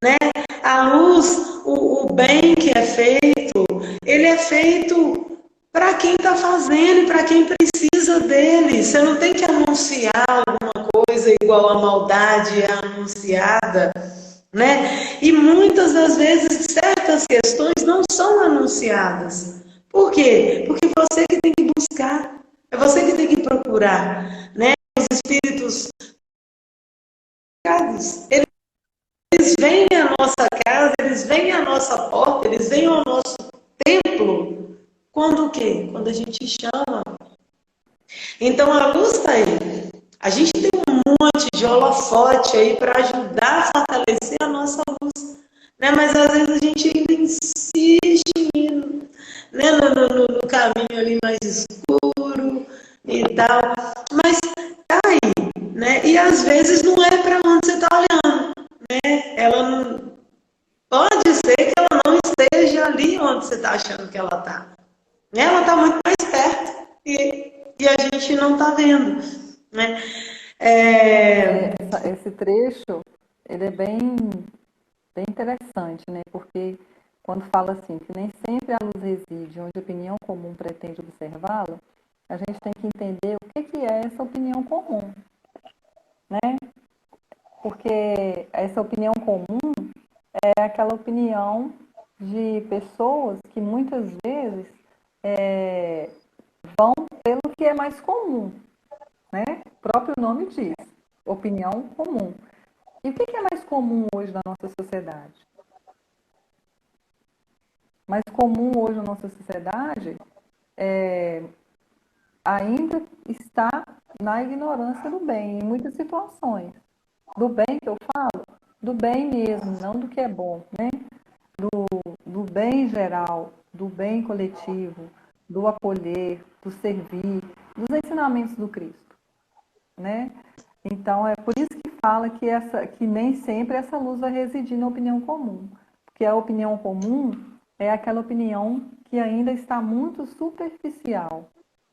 né? A luz, o bem que é feito, ele é feito para quem está fazendo, para quem precisa dele. Você não tem que anunciar alguma coisa igual a maldade é anunciada, né? E muitas das vezes certas questões não são anunciadas. Por quê? Porque você que tem que buscar, é você que tem que procurar, né? Os espíritos, eles vêm à nossa casa, eles vêm à nossa porta, eles vêm ao nosso templo. Quando o quê? Quando a gente chama. Então a luz está aí. A gente tem um monte de holofote aí para ajudar a fortalecer a nossa luz, né? Mas às vezes a gente ainda insiste, né, no caminho ali mais escuro e tal. Mas tá aí, né? E às vezes não é para onde você está olhando, né? Ela não pode ser que ela não esteja ali onde você está achando que ela está. Ela está muito mais perto e a gente não está vendo, né? esse trecho, ele é bem interessante, né? Porque quando fala assim, que nem sempre a luz reside onde a opinião comum pretende observá-la, a gente tem que entender o que é essa opinião comum, né? Porque essa opinião comum é aquela opinião de pessoas que muitas vezes vão pelo que é mais comum, né? O próprio nome diz, opinião comum. E o que é mais comum hoje na nossa sociedade? Mais comum hoje na nossa sociedade ainda está na ignorância do bem, em muitas situações. Do bem que eu falo, do bem mesmo, não do que é bom, né? Do bem geral, do bem coletivo, do acolher, do servir, dos ensinamentos do Cristo, né? Então, é por isso que fala que nem sempre essa luz vai residir na opinião comum. Porque a opinião comum é aquela opinião que ainda está muito superficial,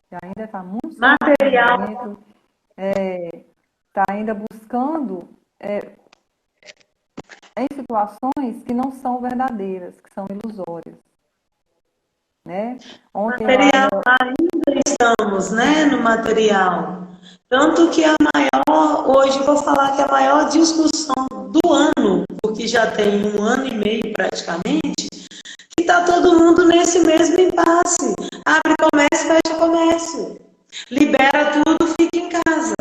que ainda está muito material, está ainda buscando em situações que não são verdadeiras, que são ilusórias, né? Ontem material ainda estamos, né, no material. Tanto que hoje eu vou falar que a maior discussão do ano, porque já tem 1 ano e meio praticamente, que está todo mundo nesse mesmo impasse. Abre comércio, fecha comércio. Libera tudo, fica em casa.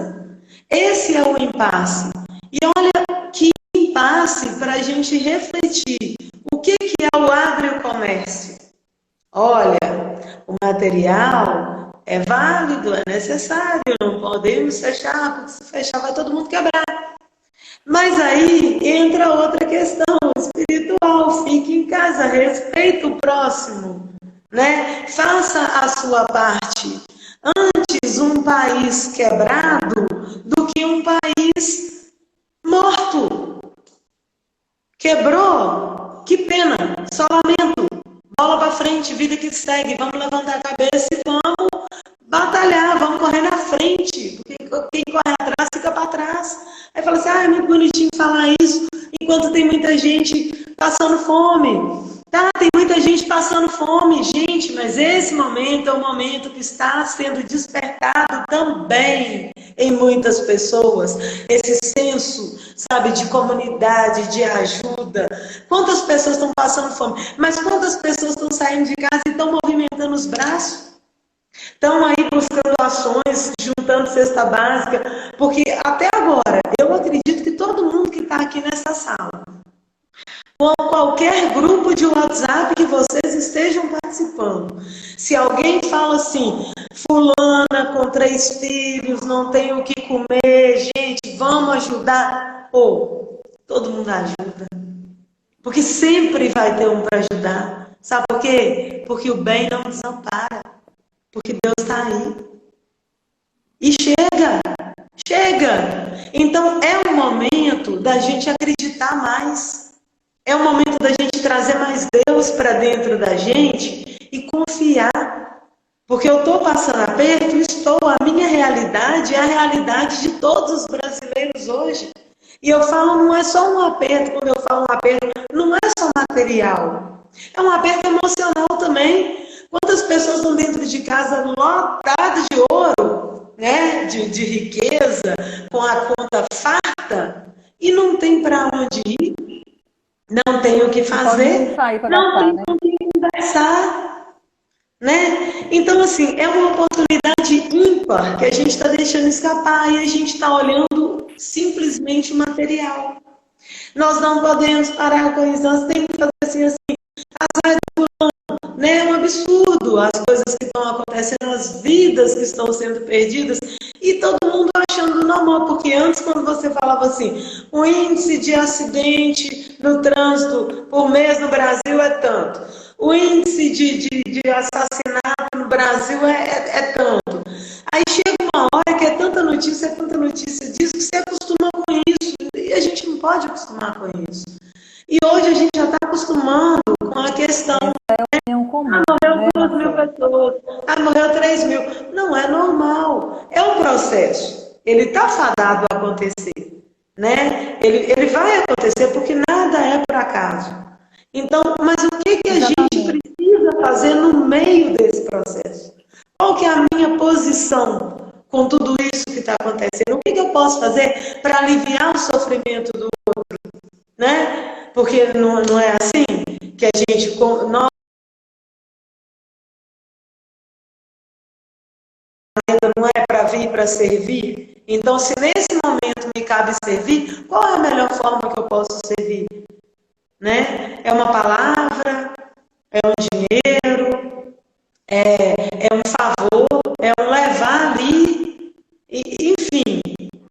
Esse é o impasse. E olha que impasse para a gente refletir. O que é o agrocomércio? Olha, o material é válido, é necessário, não podemos fechar, porque se fechar vai todo mundo quebrar. Mas aí entra outra questão espiritual, fique em casa, respeite o próximo, né? Faça a sua parte. Antes um país quebrado do que um país morto. Quebrou? Que pena, só lamento. Bola para frente, vida que segue. Vamos levantar a cabeça e vamos batalhar, vamos correr na frente. Porque quem corre atrás fica para trás. Aí fala assim, é muito bonitinho falar isso, enquanto tem muita gente passando fome. Tá, tem muita gente passando fome, gente, mas esse momento é o momento que está sendo despertado também em muitas pessoas. Esse senso, sabe, de comunidade, de ajuda. Quantas pessoas estão passando fome? Mas quantas pessoas estão saindo de casa e estão movimentando os braços? Estão aí buscando ações, juntando cesta básica, porque até agora, eu acredito que todo mundo que está aqui nessa sala, ou qualquer grupo de WhatsApp que vocês estejam participando, se alguém fala assim, fulana com 3 filhos, não tem o que comer, gente, vamos ajudar, todo mundo ajuda, porque sempre vai ter um para ajudar, sabe por quê? Porque o bem não desampara, porque Deus está aí, e chega, então é o momento da gente acreditar mais. É o momento da gente trazer mais Deus para dentro da gente e confiar. Porque eu estou passando aperto, a minha realidade é a realidade de todos os brasileiros hoje. E eu falo, não é só um aperto, quando eu falo um aperto, não é só material. É um aperto emocional também. Quantas pessoas estão dentro de casa lotadas de ouro, né? de riqueza, com a conta farta, e não tem para onde ir? Não tem o que fazer, não tem com quem conversar, né? Então, assim, é uma oportunidade ímpar que a gente está deixando escapar e a gente está olhando simplesmente o material. Nós não podemos parar com isso, nós temos que fazer assim, azar do fulano, né? É um absurdo as coisas que estão acontecendo, as vidas que estão sendo perdidas e todo mundo achando normal, porque antes quando você falava assim, o índice de acidente no trânsito por mês no Brasil é tanto, o índice de assassinato no Brasil é tanto. Aí chega uma hora que é tanta notícia disso, que você acostuma com isso, e a gente não pode acostumar com isso. E hoje a gente já está acostumando com a questão, morreu 2.000 pessoas, morreu 3.000. Não é normal, é um processo. Ele está fadado a acontecer. Então, mas o que que a gente Exatamente. precisa fazer no meio desse processo? Qual que é a minha posição com tudo isso que está acontecendo? O que que eu posso fazer para aliviar o sofrimento do, né? Porque não é assim que a gente, nós não é para vir para servir. Então, se nesse momento me cabe servir, qual é a melhor forma que eu posso servir? Né? É uma palavra, é um dinheiro, é um favor, é um levar ali, enfim,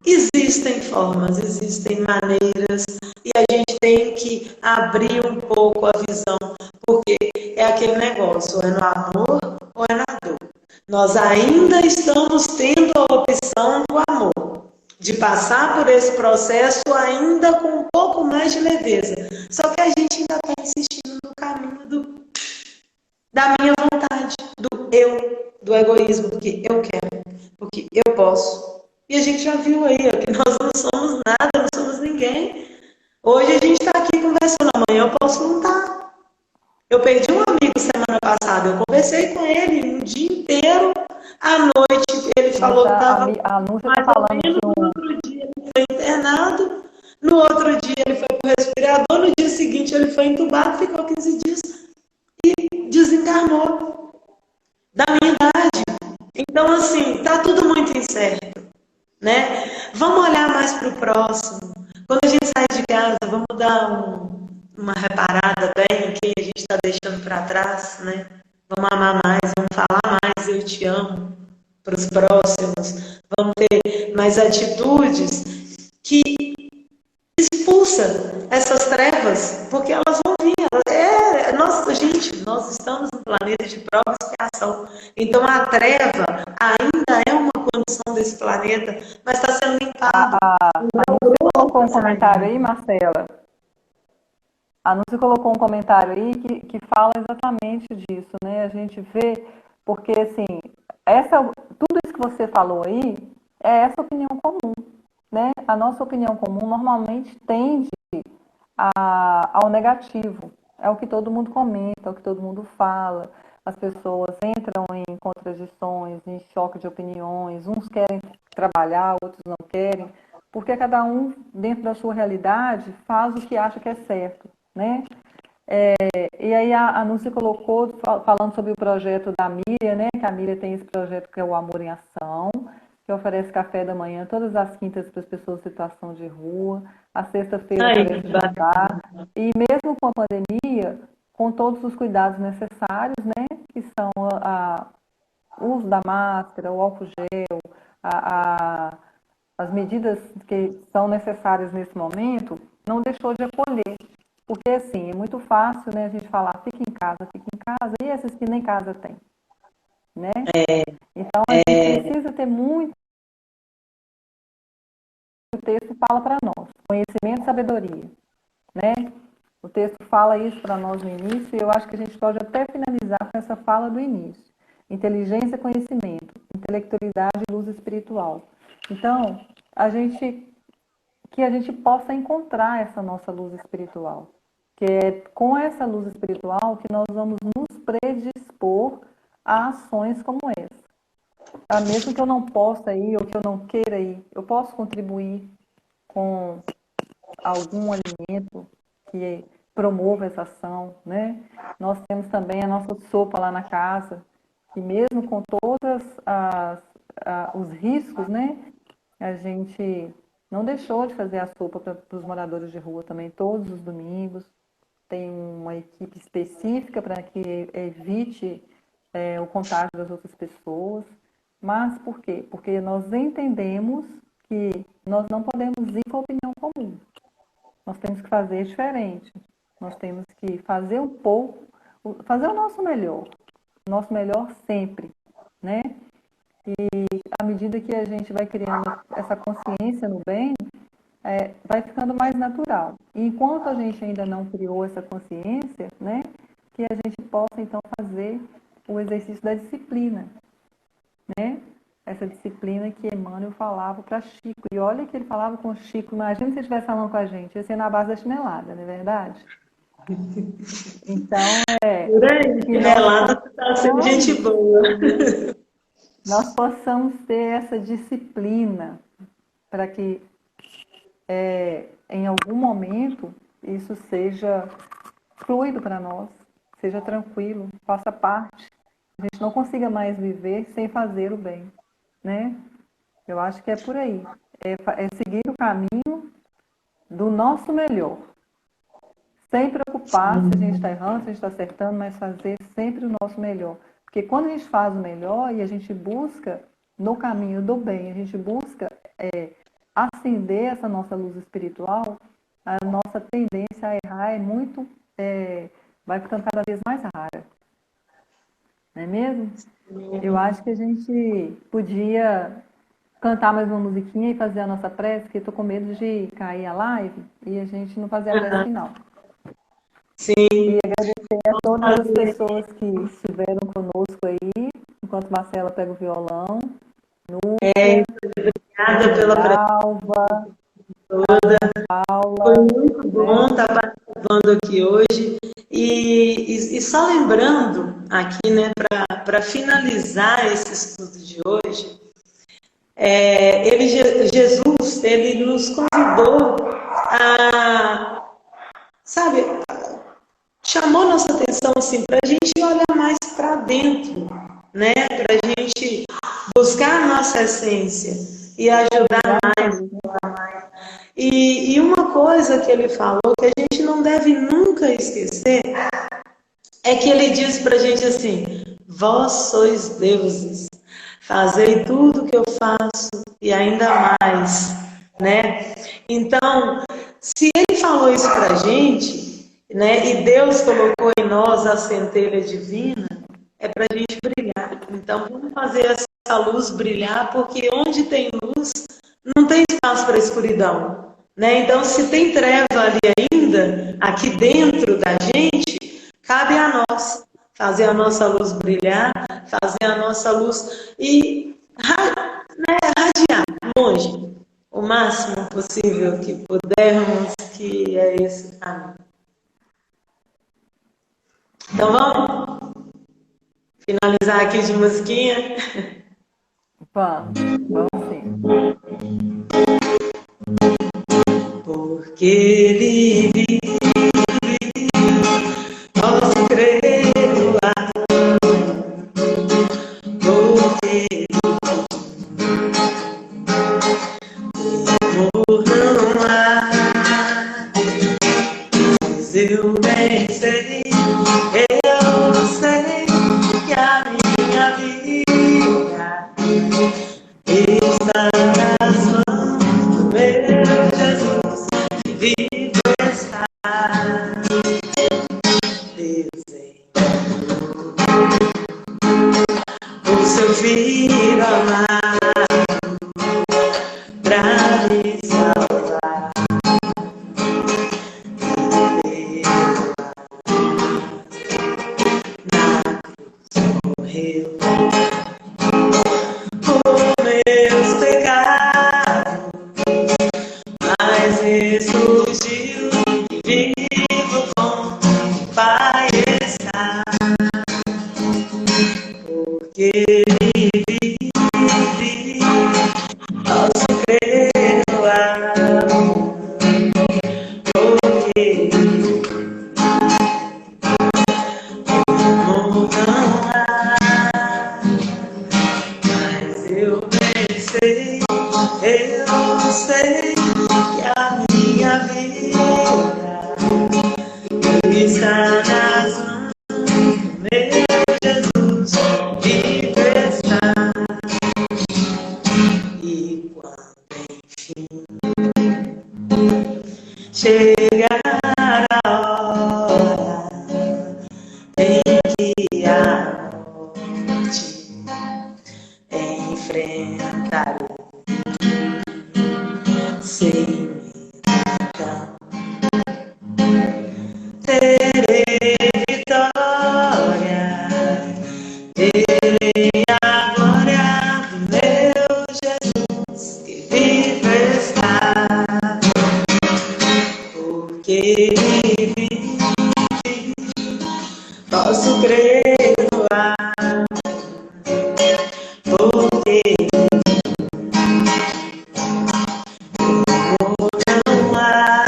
existem formas, existem maneiras, e a gente tem que abrir um pouco a visão, porque é aquele negócio, ou é no amor ou é na dor. Nós ainda estamos tendo a opção do amor, de passar por esse processo ainda com um pouco mais de leveza. Só que a gente ainda está insistindo no caminho da minha vontade, do eu, do egoísmo, do que eu quero, porque eu posso. E a gente já viu aí ó, que nós não somos nada, não somos ninguém. Hoje a gente está aqui conversando, amanhã eu posso não estar. Eu perdi um amigo semana passada, eu conversei com ele um dia inteiro, à noite ele Mas falou que estava a Núcia está mais ou falando menos, de no um. outro dia ele foi internado, no outro dia ele foi para o respirador, no dia seguinte ele foi entubado, ficou 15 dias e desencarnou da minha idade. Então, assim, tá tudo muito incerto, né? Vamos olhar mais para o próximo. Quando a gente sai de casa, vamos dar uma reparada bem em quem a gente está deixando para trás, né? Vamos amar mais, vamos falar mais, eu te amo para os próximos. Vamos ter mais atitudes que expulsa essas trevas, porque elas vão vir. Gente, nós estamos no planeta de prova e expiação. Então a treva ainda é uma condição desse planeta, mas está sendo limpado. A Núcia colocou Está um comentário saindo. aí, Marcela. A Núcia colocou um comentário aí que fala exatamente disso, né? A gente vê, porque assim, tudo isso que você falou aí é essa opinião comum, né? A nossa opinião comum normalmente tende ao negativo. É o que todo mundo comenta, é o que todo mundo fala. As pessoas entram em contradições, em choque de opiniões. Uns querem trabalhar, outros não querem, porque cada um, dentro da sua realidade, faz o que acha que é certo, né? E aí a Núcia colocou, falando sobre o projeto da Miriam, né? Que a Miriam tem esse projeto que é o Amor em Ação, que oferece café da manhã todas as quintas para as pessoas em situação de rua. A sexta-feira Aí, oferece jantar. E mesmo com a pandemia, com todos os cuidados necessários, né? Que são o uso da máscara, o álcool gel, as medidas que são necessárias nesse momento, não deixou de acolher. Porque, assim, é muito fácil, né, a gente falar, fica em casa, e esses que nem casa tem, né? Então, a gente precisa ter muito, o texto fala para nós, conhecimento e sabedoria, né? O texto fala isso para nós no início, e eu acho que a gente pode até finalizar com essa fala do início. Inteligência, conhecimento, intelectualidade e luz espiritual. Então, que a gente possa encontrar essa nossa luz espiritual. Que é com essa luz espiritual que nós vamos nos predispor a ações como essa. Mesmo que eu não possa ir ou que eu não queira ir, eu posso contribuir com algum alimento que promova essa ação, né? Nós temos também a nossa sopa lá na casa, que mesmo com todos os riscos, né? A gente não deixou de fazer a sopa para os moradores de rua também, todos os domingos. Tem uma equipe específica para que evite o contágio das outras pessoas. Mas por quê? Porque nós entendemos que nós não podemos ir com a opinião comum. Nós temos que fazer diferente. Nós temos que fazer um pouco, fazer o nosso melhor sempre, né? E à medida que a gente vai criando essa consciência no bem, vai ficando mais natural. E enquanto a gente ainda não criou essa consciência, né, que a gente possa então fazer o exercício da disciplina, né? Essa disciplina que Emmanuel falava para Chico. E olha que ele falava com Chico, imagina se ele estivesse falando com a gente, ia ser na base da chinelada, não é verdade? Então, Por aí, que relata que está sendo gente boa. nós possamos ter essa disciplina para que em algum momento isso seja fluido para nós, seja tranquilo, faça parte. A gente não consiga mais viver sem fazer o bem, né? Eu acho que é por aí. É seguir o caminho do nosso melhor. Sem preocupar se a gente está errando, se a gente está acertando, mas fazer sempre o nosso melhor. Porque quando a gente faz o melhor e a gente busca no caminho do bem, a gente busca acender essa nossa luz espiritual, a nossa tendência a errar vai ficando cada vez mais rara. Não é mesmo? Eu acho que a gente podia cantar mais uma musiquinha e fazer a nossa prece, porque estou com medo de cair a live e a gente não fazer a prece final. Sim. E agradecer a todas as pessoas que estiveram conosco aí, enquanto Marcela pega o violão. Obrigada pela Alva, toda. Paula. Foi muito bom estar participando aqui hoje. E só lembrando aqui, né, para finalizar esse estudo de hoje, Jesus, ele nos convidou a, sabe, chamou nossa atenção assim, para a gente olhar mais para dentro, né, para a gente buscar a nossa essência e ajudar mais. E uma coisa que ele falou que a gente não deve nunca esquecer é que ele diz para a gente assim: vós sois deuses, fazei tudo que eu faço e ainda mais, né? Então, se ele falou isso para a gente, né? E Deus colocou em nós a centelha divina, é para a gente brilhar. Então, vamos fazer essa luz brilhar, porque onde tem luz, não tem espaço para escuridão, né? Então, se tem treva ali ainda, aqui dentro da gente, cabe a nós fazer a nossa luz brilhar, fazer a nossa luz e radiar longe, o máximo possível que pudermos, que é esse caminho. Então, vamos finalizar aqui de musiquinha? Vamos sim. Porque ele vive, posso crer no ar. Porque amor não há, mas eu bem sei, eu sei que a minha vida está nas mãos do meu Jesus, que vivo está. O seu filho amado pra me salvar e na cruz morreu por meus pecados, mas ressurgiu e vivo com o Pai está. Porque ele vive, posso crer no amor. Porque amor não há, mas eu bem sei, eu sei que a minha vida está nas mãos do meu Jesus, vivo está. E quando enfim chegar a hora em que a morte enfrentarei sem medo, então terei Posso crer no ar, porque não há.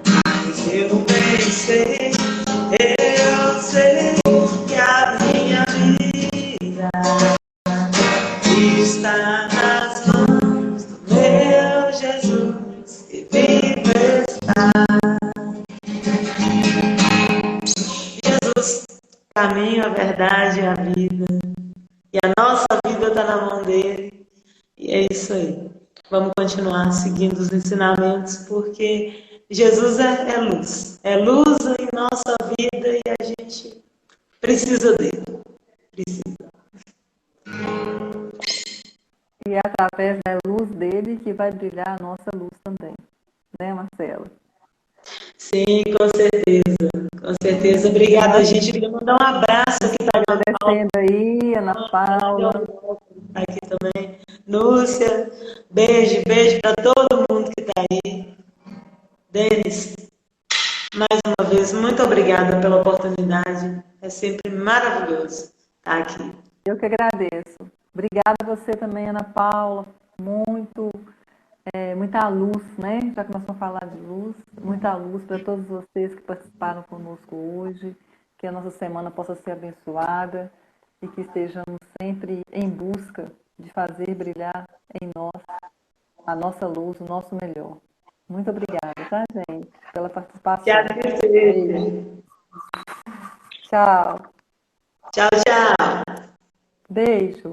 Mas eu pensei, eu sei que a minha vida está nas mãos do meu Jesus e vivo está. Jesus, caminho, a verdade e a vida. E a nossa vida está na mão dele. E é isso aí. Vamos continuar seguindo os ensinamentos, porque Jesus é luz. É luz em nossa vida e a gente precisa dele. Precisa. E é através da luz dele que vai brilhar a nossa luz também. Né, Marcela? Sim, com certeza. Com certeza. Obrigada, gente. Eu queria mandar um abraço aqui para a Ana Paula. Agradecendo aí, Ana Paula. Aqui também. Lúcia, beijo, beijo para todo mundo que está aí. Denis, mais uma vez, muito obrigada pela oportunidade. É sempre maravilhoso estar aqui. Eu que agradeço. Obrigada a você também, Ana Paula. Muita luz, né? Já que nós vamos falar de luz, muita luz para todos vocês que participaram conosco hoje. Que a nossa semana possa ser abençoada e que estejamos sempre em busca de fazer brilhar em nós a nossa luz, o nosso melhor. Muito obrigada, tá, gente? Pela participação. Beijo. Tchau. Tchau, tchau. Beijo.